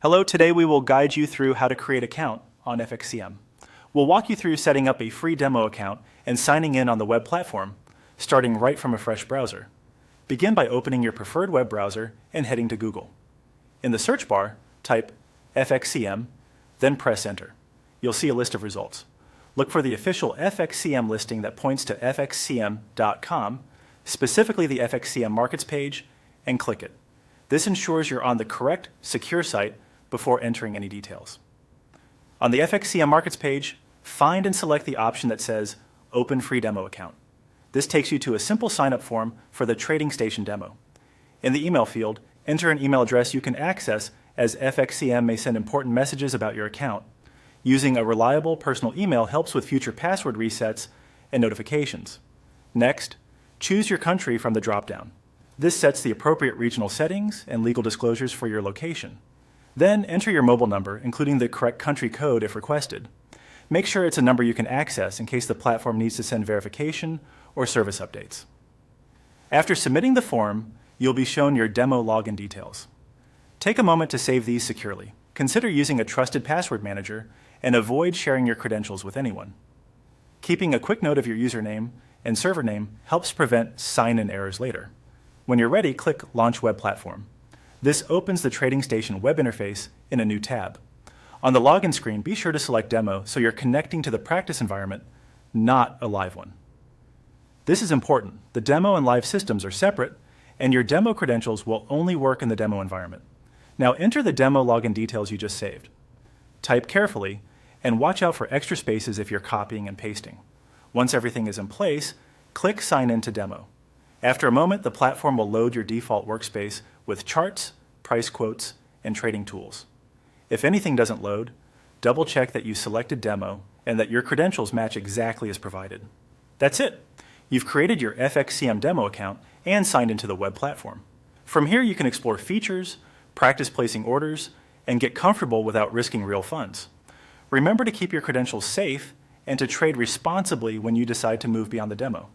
Hello, today we will guide you through how to create an account on FXCM. We'll walk you through setting up a free demo account and signing in on the web platform, starting right from a fresh browser. Begin by opening your preferred web browser and heading to Google. In the search bar, type FXCM, then press enter. You'll see a list of results. Look for the official FXCM listing that points to fxcm.com, specifically the FXCM markets page, and click it. This ensures you're on the correct, secure site before entering any details. On the FXCM markets page, find and select the option that says Open Free Demo Account. This takes you to a simple sign-up form for the trading station demo. In the email field, enter an email address you can access, as FXCM may send important messages about your account. Using a reliable personal email helps with future password resets and notifications. Next, choose your country from the drop-down. This sets the appropriate regional settings and legal disclosures for your location. Then enter your mobile number, including the correct country code if requested. Make sure it's a number you can access in case the platform needs to send verification or service updates. After submitting the form, you'll be shown your demo login details. Take a moment to save these securely. Consider using a trusted password manager and avoid sharing your credentials with anyone. Keeping a quick note of your username and server name helps prevent sign-in errors later. When you're ready, click Launch Web Platform. This opens the Trading Station web interface in a new tab. On the login screen, be sure to select Demo so you're connecting to the practice environment, not a live one. This is important. The demo and live systems are separate, and your demo credentials will only work in the demo environment. Now enter the demo login details you just saved. Type carefully, and watch out for extra spaces if you're copying and pasting. Once everything is in place, click Sign In to Demo. After a moment, the platform will load your default workspace with charts, price quotes, and trading tools. If anything doesn't load, double-check that you selected Demo and that your credentials match exactly as provided. That's it. You've created your FXCM demo account and signed into the web platform. From here, you can explore features, practice placing orders, and get comfortable without risking real funds. Remember to keep your credentials safe and to trade responsibly when you decide to move beyond the demo.